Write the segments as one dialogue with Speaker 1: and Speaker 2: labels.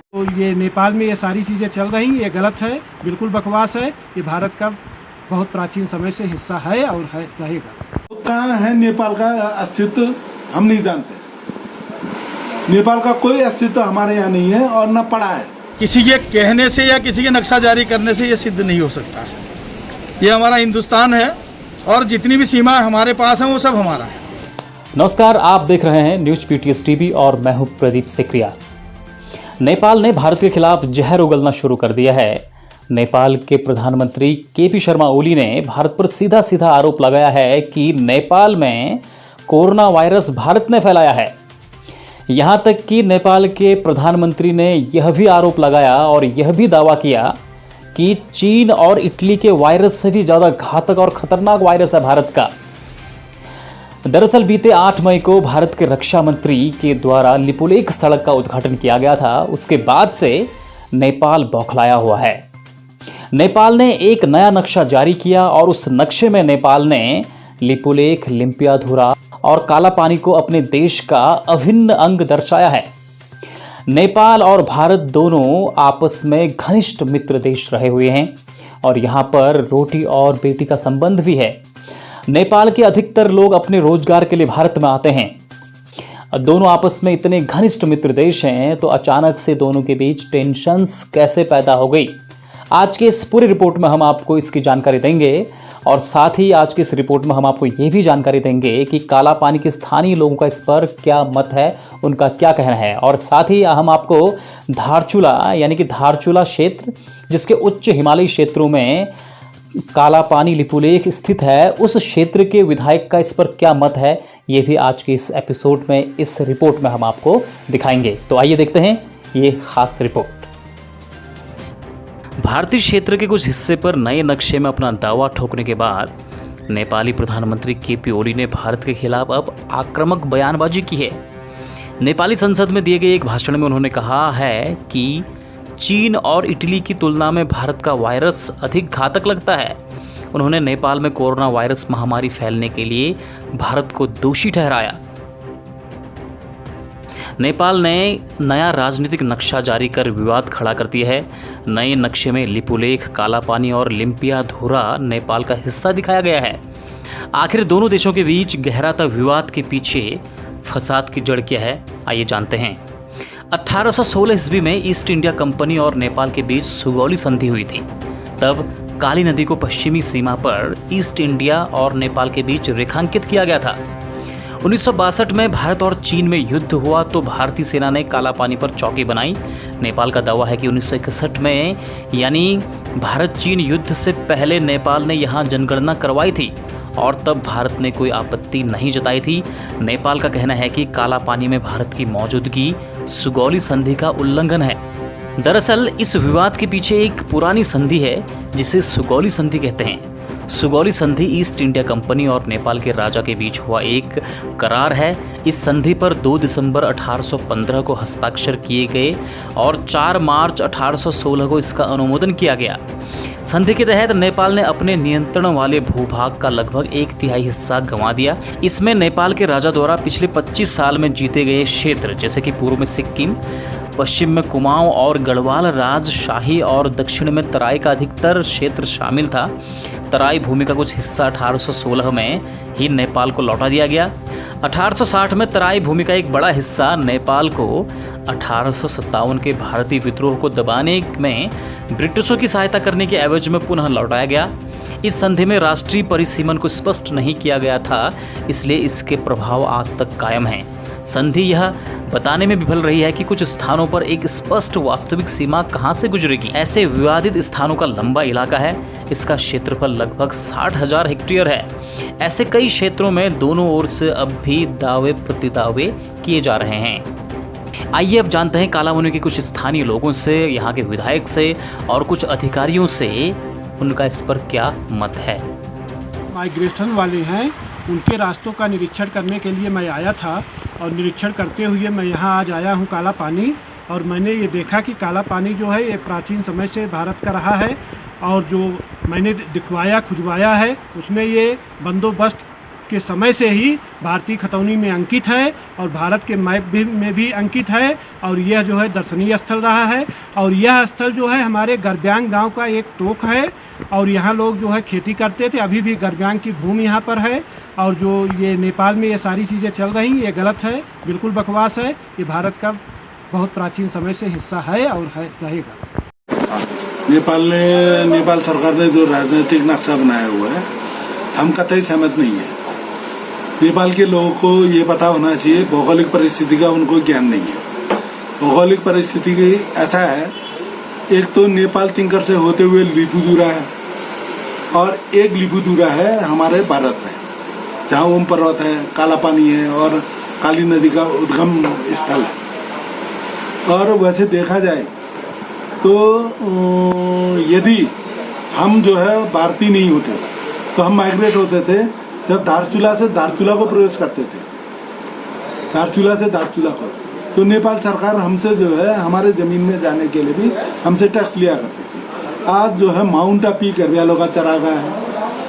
Speaker 1: तो ये नेपाल में ये सारी चीज़ें चल रही, ये गलत है, बिल्कुल बकवास है। ये भारत का बहुत प्राचीन समय से हिस्सा है और है रहेगा।
Speaker 2: तो कहाँ है नेपाल का अस्तित्व हम नहीं जानते। नेपाल का कोई अस्तित्व हमारे यहाँ नहीं है और न पड़ा है।
Speaker 3: किसी के कहने से या किसी के नक्शा जारी करने से ये सिद्ध नहीं हो सकता। ये हमारा हिंदुस्तान है और जितनी भी सीमा हमारे पास है वो सब हमारा है।
Speaker 4: नमस्कार, आप देख रहे हैं न्यूज पीटीएस टीवी और मैं हूं प्रदीप सेक्रिया। नेपाल ने भारत के खिलाफ जहर उगलना शुरू कर दिया है। नेपाल के प्रधानमंत्री केपी शर्मा ओली ने भारत पर सीधा सीधा आरोप लगाया है कि नेपाल में कोरोना वायरस भारत ने फैलाया है। यहां तक कि नेपाल के प्रधानमंत्री ने यह भी आरोप लगाया और यह भी दावा किया कि चीन और इटली के वायरस से भी ज़्यादा घातक और खतरनाक वायरस है भारत का। दरअसल बीते 8 मई को भारत के रक्षा मंत्री के द्वारा लिपुलेख सड़क का उद्घाटन किया गया था। उसके बाद से नेपाल बौखलाया हुआ है। नेपाल ने एक नया नक्शा जारी किया और उस नक्शे में नेपाल ने लिपुलेख, लिम्पियाधुरा और काला पानी को अपने देश का अभिन्न अंग दर्शाया है। नेपाल और भारत दोनों आपस में घनिष्ठ मित्र देश रहे हुए हैं और यहाँ पर रोटी और बेटी का संबंध भी है। नेपाल के अधिकतर लोग अपने रोजगार के लिए भारत में आते हैं। दोनों आपस में इतने घनिष्ठ मित्र देश हैं, तो अचानक से दोनों के बीच टेंशन्स कैसे पैदा हो गई? आज के इस पूरी रिपोर्ट में हम आपको इसकी जानकारी देंगे और साथ ही आज की इस रिपोर्ट में हम आपको ये भी जानकारी देंगे कि काला पानी के स्थानीय लोगों का इस पर क्या मत है, उनका क्या कहना है। और साथ ही हम आपको धारचूला यानी कि धारचूला क्षेत्र, जिसके उच्च हिमालयी क्षेत्रों में काला पानी लिपुलेख स्थित है, उस क्षेत्र के विधायक का इस पर क्या मत है, ये भी आज के इस एपिसोड में, इस रिपोर्ट में हम आपको दिखाएंगे। तो आइए देखते हैं ये खास रिपोर्ट। भारतीय क्षेत्र के कुछ हिस्से पर नए नक्शे में अपना दावा ठोकने के बाद नेपाली प्रधानमंत्री केपी ओली ने भारत के खिलाफ अब आक्रामक बयानबाजी की है। नेपाली संसद में दिए गए एक भाषण में उन्होंने कहा है कि चीन और इटली की तुलना में भारत का वायरस अधिक घातक लगता है। उन्होंने नेपाल में कोरोना वायरस महामारी फैलने के लिए भारत को दोषी ठहराया। नेपाल ने नया राजनीतिक नक्शा जारी कर विवाद खड़ा कर दिया है। नए नक्शे में लिपुलेख, काला पानी और लिम्पियाधुरा नेपाल का हिस्सा दिखाया गया है। आखिर दोनों देशों के बीच गहराता विवाद के पीछे फसाद की जड़ क्या है, आइए जानते हैं। 1816 ईस्वी में ईस्ट इंडिया कंपनी और नेपाल के बीच सुगौली संधि हुई थी। तब काली नदी को पश्चिमी सीमा पर ईस्ट इंडिया और नेपाल के बीच रेखांकित किया गया था। 1962 में भारत और चीन में युद्ध हुआ तो भारतीय सेना ने काला पानी पर चौकी बनाई। नेपाल का दावा है कि 1961 में यानी भारत चीन युद्ध से पहले नेपाल ने यहाँ जनगणना करवाई थी और तब भारत ने कोई आपत्ति नहीं जताई थी। नेपाल का कहना है कि काला पानी में भारत की मौजूदगी सुगौली संधि का उल्लंघन है। दरअसल इस विवाद के पीछे एक पुरानी संधि है जिसे सुगौली संधि कहते हैं। सुगौली संधि ईस्ट इंडिया कंपनी और नेपाल के राजा के बीच हुआ एक करार है। इस संधि पर 2 दिसंबर 1815 को हस्ताक्षर किए गए और 4 मार्च 1816 को इसका अनुमोदन किया गया। संधि के तहत नेपाल ने अपने नियंत्रण वाले भूभाग का लगभग 1/3 हिस्सा गंवा दिया। इसमें नेपाल के राजा द्वारा पिछले 25 साल में जीते गए क्षेत्र जैसे कि पूर्व में सिक्किम, पश्चिम में कुमाऊं और गढ़वाल राजशाही और दक्षिण में तराई का अधिकतर क्षेत्र शामिल था। तराई भूमि का कुछ हिस्सा 1816 में ही नेपाल को लौटा दिया गया। 1860 में तराई भूमि का एक बड़ा हिस्सा नेपाल को 1857 के भारतीय विद्रोह को दबाने में ब्रिटिशों की सहायता करने के एवज में पुनः लौटाया गया। इस संधि में राष्ट्रीय परिसीमन को स्पष्ट नहीं किया गया था, इसलिए इसके प्रभाव आज तक कायम हैं। संधि यह बताने में विफल रही है कि कुछ स्थानों पर एक स्पष्ट वास्तविक सीमा कहां से गुजरेगी। ऐसे विवादित स्थानों का लंबा इलाका है। इसका क्षेत्रफल लगभग 60,000 हेक्टेयर है। ऐसे कई क्षेत्रों में दोनों ओर से अब भी दावे प्रतिदावे किए जा रहे हैं। आइए अब जानते हैं काला पानी के कुछ स्थानीय लोगों से, यहाँ के विधायक से और कुछ अधिकारियों से उनका इस पर क्या मत है।
Speaker 1: माइग्रेशन वाले हैं, उनके रास्तों का निरीक्षण करने के लिए मैं आया था और निरीक्षण करते हुए मैं यहाँ आज आया हूँ काला पानी, और मैंने ये देखा कि काला पानी जो है ये प्राचीन समय से भारत का रहा है और जो मैंने दिखवाया खुजवाया है उसमें ये बंदोबस्त के समय से ही भारतीय खतौनी में अंकित है और भारत के मैप में भी अंकित है और यह जो है दर्शनीय स्थल रहा है। और यह स्थल जो है हमारे गरब्यांग गांव का एक टोक है और यहाँ लोग जो है खेती करते थे। अभी भी गरब्यांग की भूमि यहाँ पर है और जो ये नेपाल में ये सारी चीज़ें चल रही ये गलत है, बिल्कुल बकवास है। ये भारत का बहुत प्राचीन समय से हिस्सा है और है रहेगा।
Speaker 2: नेपाल सरकार ने जो राजनीतिक नक्शा बनाया हुआ है हम कतई सहमत नहीं है। नेपाल के लोगों को ये पता होना चाहिए भौगोलिक परिस्थिति का उनको ज्ञान नहीं है। भौगोलिक परिस्थिति की ऐसा है, एक तो नेपाल तिंकर से होते हुए लिपुदुरा है और एक लिपुदुरा है हमारे भारत में जहाँ ओम पर्वत है, काला पानी है और काली नदी का उद्गम स्थल है। और वैसे देखा जाए तो यदि हम जो है भारतीय नहीं होते तो हम माइग्रेट होते थे जब धारचूला से धारचूला को प्रवेश करते थे, धारचूला से धारचूला को। तो नेपाल सरकार हमसे जो है हमारे ज़मीन में जाने के लिए भी हमसे टैक्स लिया करती थी। आज जो है माउंट आपी गरब्यालों का चरागाह है,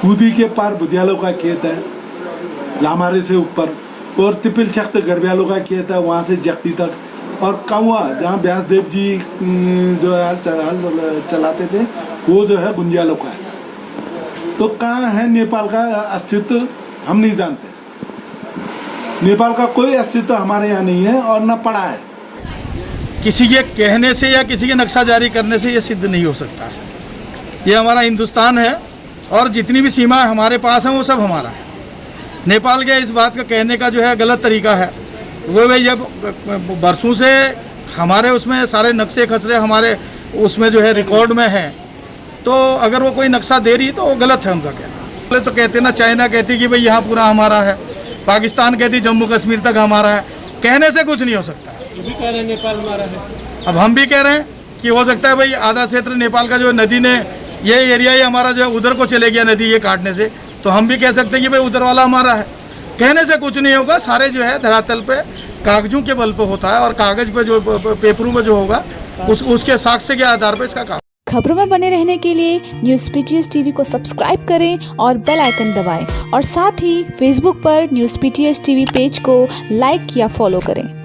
Speaker 2: कूदी के पार बुधियालों का खेत है लामारे से ऊपर, और तिपिल शख्त गरब्यालों का खेत है वहाँ से जगती तक, और काउआ जहाँ व्यासदेव जी जो है हल चलाते थे वो जो है गुंजियालों का है। तो कहाँ है नेपाल का अस्तित्व हम नहीं जानते। नेपाल का कोई अस्तित्व हमारे यहाँ नहीं है और न पड़ा है।
Speaker 3: किसी के कहने से या किसी के नक्शा जारी करने से ये सिद्ध नहीं हो सकता। ये हमारा हिंदुस्तान है और जितनी भी सीमा हमारे पास हैं वो सब हमारा है। नेपाल के इस बात का कहने का जो है गलत तरीका है। वो भाई जब बरसों से हमारे उसमें सारे नक्शे खसरे हमारे उसमें जो है रिकॉर्ड में है, तो अगर वो कोई नक्शा दे रही तो वो गलत है उनका कहना। पहले तो कहते ना, चाइना कहती कि भाई यहाँ पूरा हमारा है, पाकिस्तान कहती जम्मू कश्मीर तक हमारा है। कहने से कुछ नहीं हो सकता।
Speaker 1: ये भी कह रहे हैं नेपाल हमारा है।
Speaker 3: अब हम भी कह रहे हैं कि हो सकता है भाई आधा क्षेत्र नेपाल का जो नदी ने ये एरिया ही हमारा जो है उधर को चले गया नदी ये काटने से, तो हम भी कह सकते हैं कि भाई उधर वाला हमारा है। कहने से कुछ नहीं होगा। सारे जो है धरातल पे कागजों के बल पे होता है और कागज पे जो पेपरों में जो होगा उसके साक्ष्य के आधार पर इसका काम।
Speaker 5: खबरों में बने रहने के लिए न्यूज़ PTS TV को सब्सक्राइब करें और बेल आइकन दबाएं और साथ ही फेसबुक पर न्यूज़ PTS TV पेज को लाइक या फॉलो करें।